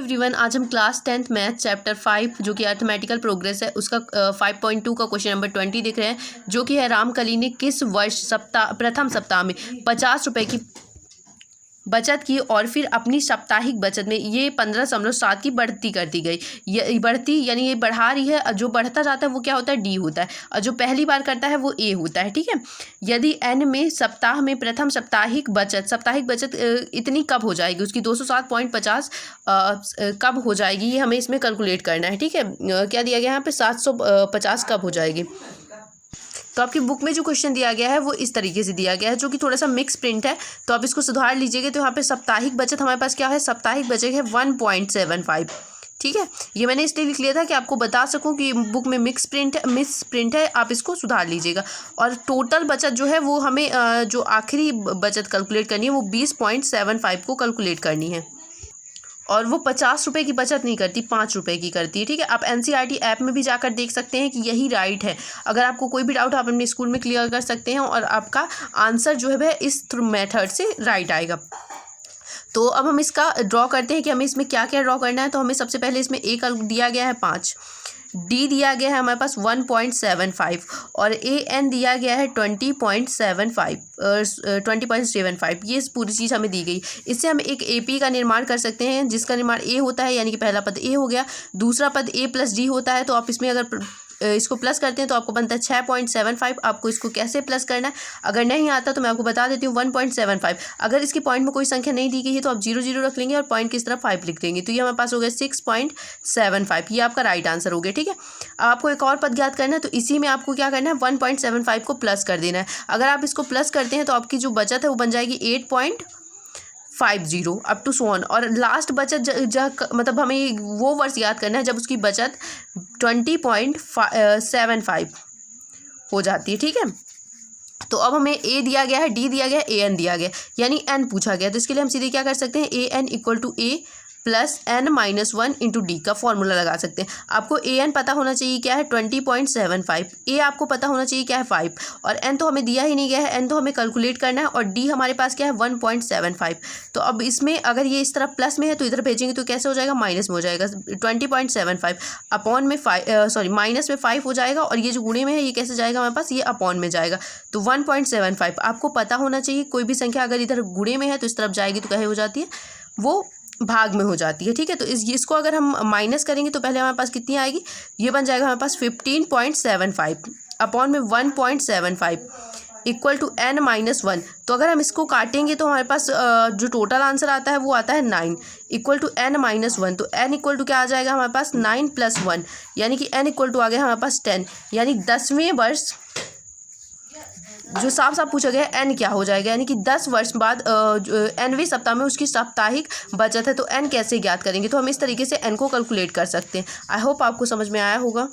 Everyone, आज हम class 10th math chapter 5 जो कि अर्थमेटिकल प्रोग्रेस है उसका 5.2 का क्वेश्चन नंबर 20 देख रहे हैं, जो कि है रामकली ने किस वर्ष प्रथम सप्ताह में 50 रुपये की बचत की और फिर अपनी साप्ताहिक बचत में ये 15.7 की बढ़ती कर दी गई। ये बढ़ती यानी ये बढ़ा रही है, जो बढ़ता जाता है वो क्या होता है, डी होता है, और जो पहली बार करता है वो ए होता है। ठीक है, यदि एन में सप्ताह में प्रथम साप्ताहिक बचत इतनी कब हो जाएगी, उसकी 207.50 कब हो जाएगी, ये हमें इसमें कैलकुलेट करना है। ठीक है, क्या दिया गया है यहाँ पे 750 कब हो जाएगी। तो आपकी बुक में जो क्वेश्चन दिया गया है वो इस तरीके से दिया गया है, जो कि थोड़ा सा मिक्स प्रिंट है, तो आप इसको सुधार लीजिएगा। तो यहाँ पे साप्ताहिक बचत हमारे पास क्या है, साप्ताहिक बचत है 1.75। ठीक है, ये मैंने इसलिए लिख लिया था कि आपको बता सकूं कि बुक में मिक्स प्रिंट है, आप इसको सुधार लीजिएगा। और टोटल बचत जो है वो हमें जो आखिरी बचत कैलकुलेट करनी है वो 20.75 को कैलकुलेट करनी है, और वो 50 रुपये की बचत नहीं करती, 5 रुपये की करती है। ठीक है, आप NCERT ऐप में भी जाकर देख सकते हैं कि यही राइट है। अगर आपको कोई भी डाउट आप अपने स्कूल में क्लियर कर सकते हैं, और आपका आंसर जो है वह इस मेथड से राइट आएगा। तो अब हम इसका ड्रॉ करते हैं कि हमें इसमें क्या क्या ड्रॉ करना है। तो हमें सबसे पहले इसमें ए का दिया गया है 5, डी दिया गया है हमारे पास 1.75, और AN दिया गया है 20.75। ये पूरी चीज़ हमें दी गई। इससे हम एक AP का निर्माण कर सकते हैं, जिसका निर्माण A होता है, यानी कि पहला पद A हो गया, दूसरा पद A + D होता है। तो आप इसमें अगर इसको प्लस करते हैं तो आपको बनता है 6.75। आपको इसको कैसे प्लस करना है अगर नहीं आता तो मैं आपको बता देती हूँ, 1.75। अगर इसके पॉइंट में कोई संख्या नहीं दी गई है तो आप 0 रख लेंगे और पॉइंट की तरफ 5 लिख देंगे, तो ये हमारे पास हो गया 6.75। ये आपका राइट आंसर हो गया। ठीक है, अब आपको एक और पद ज्ञात करना है, तो इसी में आपको क्या करना है, 1.75 को प्लस कर देना है। अगर आप इसको प्लस करते हैं तो आपकी जो बचत है वो बन जाएगी 8.50 अप टू सो ऑन। और लास्ट बचत मतलब हमें वो वर्ष याद करना है जब उसकी बचत 20.75 हो जाती है। ठीक है, तो अब हमें A दिया गया है, D दिया गया है, AN दिया गया, यानी N पूछा गया। तो इसके लिए हम सीधे क्या कर सकते हैं, AN = A + N-1 × D का फॉर्मूला लगा सकते हैं। आपको AN पता होना चाहिए क्या है, 20.75, A आपको पता होना चाहिए क्या है 5, और N तो हमें दिया ही नहीं गया है, N तो हमें कैलकुलेट करना है, और D हमारे पास क्या है 1.75। तो अब इसमें अगर ये इस तरफ प्लस में है तो इधर भेजेंगे तो कैसे हो जाएगा, माइनस में हो जाएगा। 20.75 अपॉन में माइनस में 5 हो जाएगा, और ये जो गुणे में है ये कैसे जाएगा हमारे पास, ये अपॉन में जाएगा। तो 1.75 आपको पता होना चाहिए। कोई भी संख्या अगर इधर गुणे में है तो इस तरफ जाएगी तो क्या हो जाती है, वो भाग में हो जाती है। ठीक है, तो इसको अगर हम माइनस करेंगे तो पहले हमारे पास कितनी आएगी, ये बन जाएगा हमारे पास 15.75 अपॉन में 1.75 = N-1। तो अगर हम इसको काटेंगे तो हमारे पास जो टोटल आंसर आता है वो आता है 9 = N-1। तो N = क्या आ जाएगा हमारे पास, 9 + 1, यानी कि N = आ गया हमारे पास 10, यानी 10वें वर्ष जो साफ पूछा गया है N क्या हो जाएगा, यानी कि 10 वर्ष बाद 9वें सप्ताह में उसकी साप्ताहिक बचत है। तो N कैसे ज्ञात करेंगे, तो हम इस तरीके से N को कैलकुलेट कर सकते हैं। आई होप आपको समझ में आया होगा।